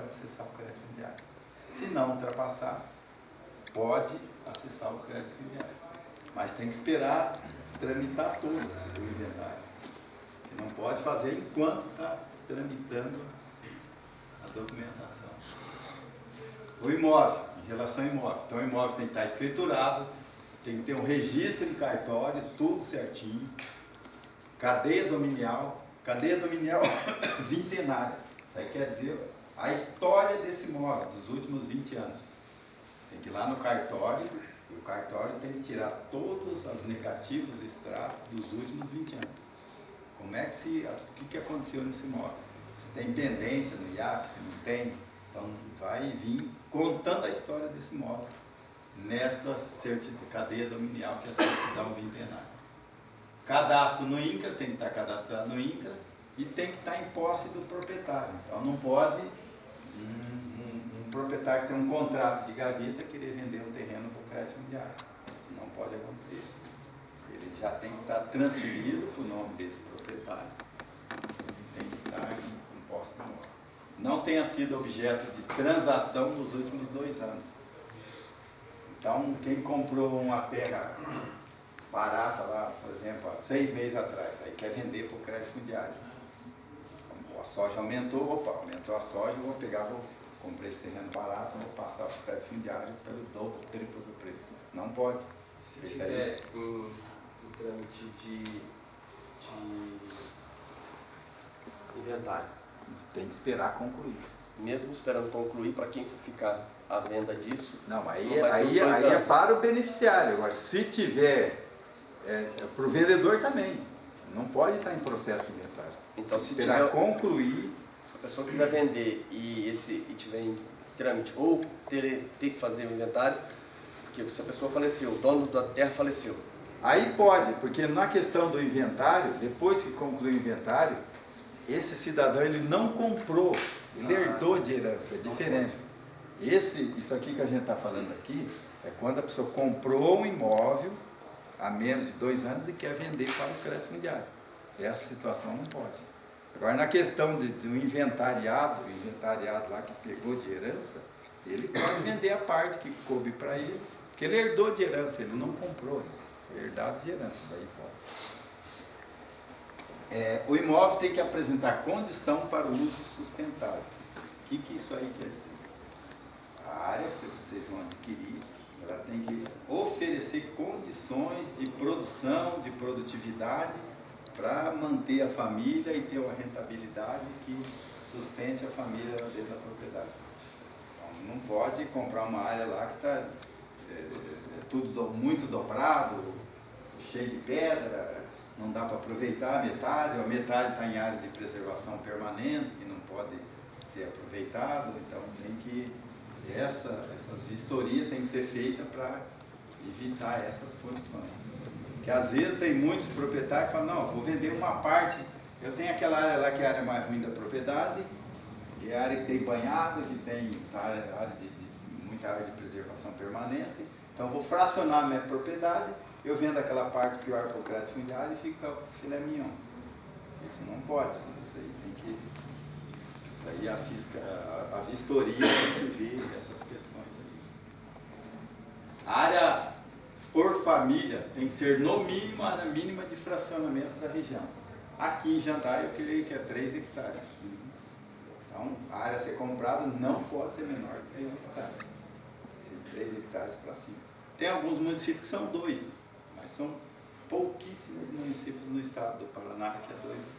acessar o crédito fundiário. Se não ultrapassar, pode acessar o crédito fundiário. Mas tem que esperar tramitar todo o inventário. E não pode fazer enquanto está tramitando a documentação. O imóvel, em relação ao imóvel. Então o imóvel tem que estar escriturado, tem que ter um registro em cartório, tudo certinho. Cadeia dominial vintenária. Isso aí quer dizer a história desse imóvel, dos últimos 20 anos. Tem que ir lá no cartório, e o cartório tem que tirar todos os negativos extratos dos últimos 20 anos. Como é que o que aconteceu nesse imóvel? Se tem pendência no IAP, se não tem, então vai vir contando a história desse imóvel nesta cadeia dominial, que é a certidão vintenária. Cadastro no INCRA, tem que estar cadastrado no INCRA e tem que estar em posse do proprietário. Então não pode um proprietário que tem um contrato de gaveta querer vender um terreno para o crédito fundiário. Isso não pode acontecer. Ele já tem que estar transferido para o nome desse proprietário. Tem que estar em posse do imóvel. Não tenha sido objeto de transação nos últimos 2 anos. Então, quem comprou uma terra barata lá, por exemplo, há 6 meses atrás, aí quer vender para o crédito fundiário. A soja aumentou, aumentou a soja, eu vou pegar, comprei esse terreno barato, vou passar para o crédito fundiário pelo dobro, triplo do preço. Não pode. Se tiver em trâmite de inventário. Tem que esperar concluir. Mesmo esperando concluir, para quem for ficar à venda disso... Não, aí é para o beneficiário. Agora, se tiver, para o vendedor também. Não pode estar em processo inventário. Então, se esperar tiver, concluir... Se a pessoa quiser vender e tiver em trâmite, ou ter que fazer o inventário, porque se a pessoa faleceu, o dono da terra faleceu. Aí pode, porque na questão do inventário, depois que conclui o inventário, esse cidadão ele não comprou, ele herdou de herança, é diferente. Isso aqui que a gente está falando aqui, é quando a pessoa comprou um imóvel há menos de 2 anos e quer vender para o crédito fundiário. Essa situação não pode. Agora, na questão do inventariado, o inventariado lá que pegou de herança, ele pode vender a parte que coube para ele, porque ele herdou de herança, ele não comprou, foi herdado de herança, daí pode. O imóvel tem que apresentar condição para o uso sustentável. O que isso aí quer dizer? A área que vocês vão adquirir, ela tem que oferecer condições de produção, de produtividade, para manter a família e ter uma rentabilidade que sustente a família dentro da propriedade. Então, não pode comprar uma área lá que está tudo muito dobrado, cheio de pedra, não dá para aproveitar a metade, ou a metade está em área de preservação permanente, que não pode ser aproveitado, então tem que, essas vistorias têm que ser feitas para evitar essas condições. Porque às vezes tem muitos proprietários que falam, não, vou vender uma parte, eu tenho aquela área lá que é a área mais ruim da propriedade, que é a área que tem banhado, que tem muita área de preservação permanente, então vou fracionar a minha propriedade, eu vendo aquela parte pior para o crédito fundiário e fica o filé mignon. Isso não pode, isso aí tem que... Isso aí a vistoria tem que ver essas questões aí. A área por família tem que ser no mínimo a área mínima de fracionamento da região. Aqui em Jandai eu creio que é 3 hectares. Então a área a ser comprada não pode ser menor que 3 hectares. 3 hectares para cima. Tem alguns municípios que são 2, mas são pouquíssimos municípios no estado do Paraná que é 2 hectares.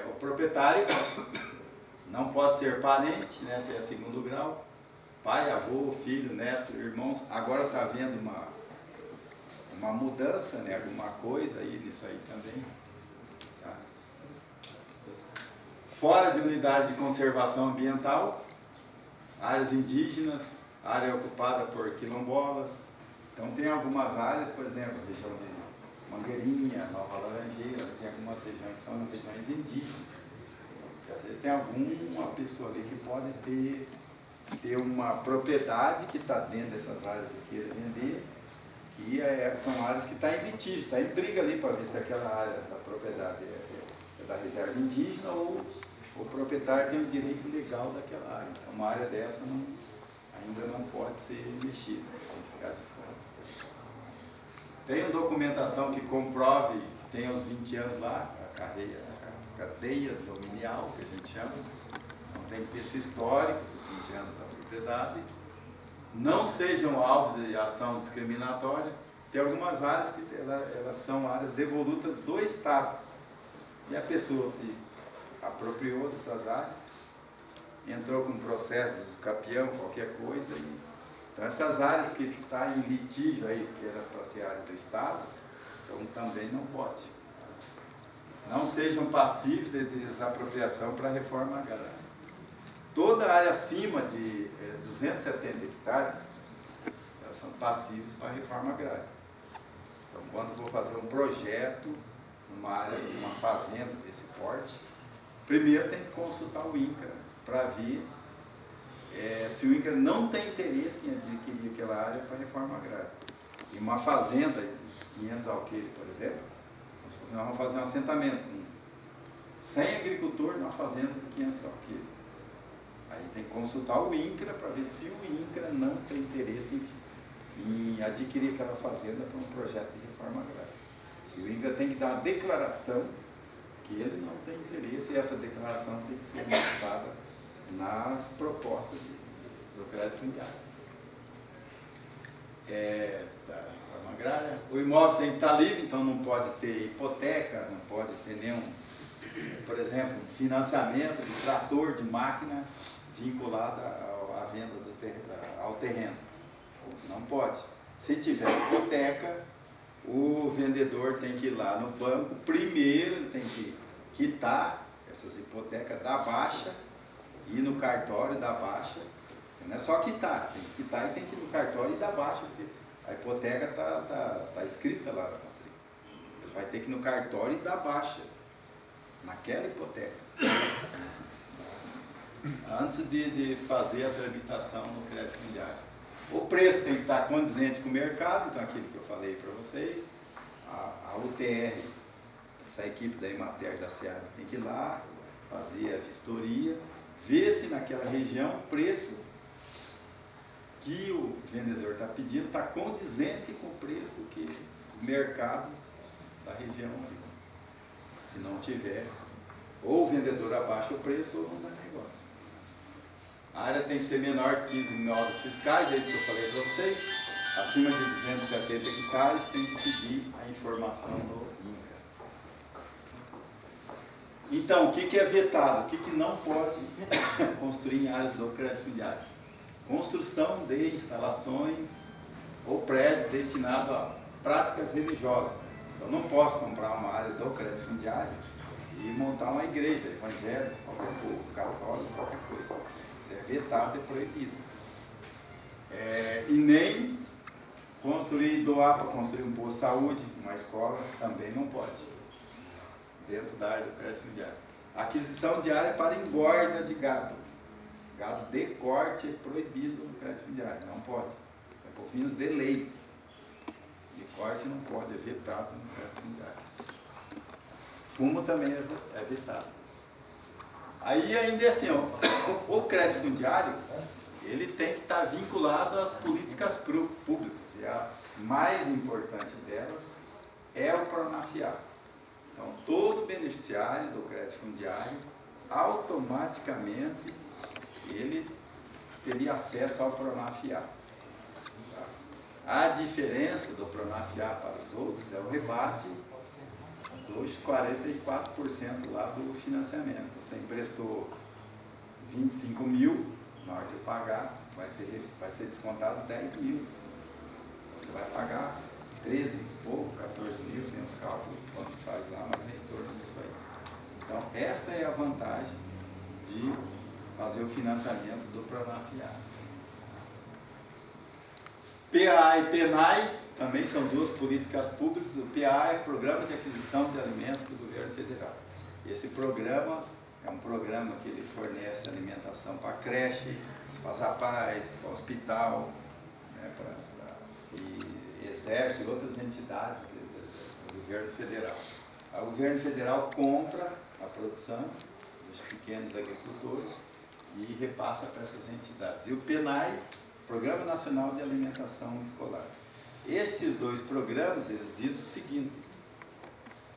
O proprietário não pode ser parente, né, até segundo grau, pai, avô, filho, neto, irmãos. Agora está havendo uma mudança, né, alguma coisa aí nisso aí também. Tá? Fora de unidade de conservação ambiental, áreas indígenas, área ocupada por quilombolas. Então tem algumas áreas, por exemplo, a região de Mangueirinha, Nova Laranjeira, tem algumas regiões que são regiões indígenas. E às vezes tem alguma pessoa ali que pode ter uma propriedade que está dentro dessas áreas e queira vender, que são áreas que estão em litígio, está em briga ali para ver se aquela área da propriedade é da reserva indígena ou o proprietário tem o direito legal daquela área. Então, uma área dessa ainda não pode ser mexida, tem que ficar de fora. Tem uma documentação que comprove que tem os 20 anos lá, a cadeia dominial, que a gente chama. Então, tem que ter esse histórico dos 20 anos da propriedade. Não sejam alvos de ação discriminatória. Tem algumas áreas que elas são áreas devolutas do Estado. E a pessoa se apropriou dessas áreas, entrou com processo de capião, qualquer coisa. Então essas áreas que estão em litígio aí, que eram para ser área do Estado, então também não pode. Não sejam passivos de desapropriação para a reforma agrária. Toda área acima de 270 hectares, elas são passivas para a reforma agrária. Então, quando vou fazer um projeto, numa área, uma fazenda desse porte, primeiro tem que consultar o INCRA para ver se o INCRA não tem interesse em adquirir aquela área para a reforma agrária. Em uma fazenda de 500 alqueires, por exemplo, nós vamos fazer um assentamento com 100 agricultores numa fazenda de 500 alqueires. Aí tem que consultar o INCRA para ver se o INCRA não tem interesse em adquirir aquela fazenda para um projeto de reforma agrária. E o INCRA tem que dar uma declaração que ele não tem interesse, e essa declaração tem que ser lançada nas propostas do crédito fundiário. Da reforma agrária. O imóvel tem que estar livre, então não pode ter hipoteca, não pode ter nenhum, por exemplo, financiamento de trator, de máquina vinculada à venda ao terreno. Não pode. Se tiver hipoteca, o vendedor tem que ir lá no banco, primeiro ele tem que quitar essas hipotecas da Baixa, ir no cartório da Baixa. Não é só quitar, tem que quitar e tem que ir no cartório e da Baixa, porque a hipoteca está escrita lá na matrícula. Ele vai ter que ir no cartório e da Baixa, naquela hipoteca, antes de fazer a tramitação no crédito fundiário. O preço tem que estar condizente com o mercado, então aquilo que eu falei para vocês, a UTR, essa equipe da Emater, da Seara, tem que ir lá, fazer a vistoria, ver se naquela região o preço que o vendedor está pedindo está condizente com o preço que o mercado da região ali. Se não tiver, ou o vendedor abaixa o preço ou não dá negócio. A área tem que ser menor que 15 mil aulas fiscais, é isso que eu falei para vocês. Acima de 270 hectares tem que pedir a informação do INCRA. Então, o que é vetado? O que não pode construir em áreas do crédito fundiário? Construção de instalações ou prédios destinados a práticas religiosas. Eu não posso comprar uma área do crédito fundiário e montar uma igreja evangélica, qualquer coisa, católica, qualquer coisa. Isso é vetado, é proibido. E nem doar para construir um posto de saúde, uma escola, também não pode, dentro da área do crédito fundiário. Aquisição de área para engorda de gado. Gado de corte é proibido no crédito fundiário, não pode. É bovinos de leite. De corte não pode, é vetado no crédito fundiário. Fumo também é vetado. Aí ainda é assim, o crédito fundiário, ele tem que estar vinculado às políticas públicas. E a mais importante delas é o Pronafiá. Então, todo beneficiário do crédito fundiário, automaticamente, ele teria acesso ao Pronafiá. A diferença do Pronafiá para os outros é o rebate dos 44% lá do financiamento. Você emprestou 25 mil, na hora de você pagar, vai ser descontado 10 mil. Você vai pagar 13 e pouco, 14 mil, tem os cálculos quanto faz lá, mas é em torno disso aí. Então, esta é a vantagem de fazer o financiamento do Pronafiá. PA e PENAI também são duas políticas públicas. O PA é o Programa de Aquisição de Alimentos do Governo Federal. Esse programa é um programa que ele fornece alimentação para creche, para as APAES, para o hospital, né, e exército e outras entidades do governo federal. O governo federal compra a produção dos pequenos agricultores e repassa para essas entidades. E o PNAE, Programa Nacional de Alimentação Escolar. Estes dois programas, eles dizem o seguinte: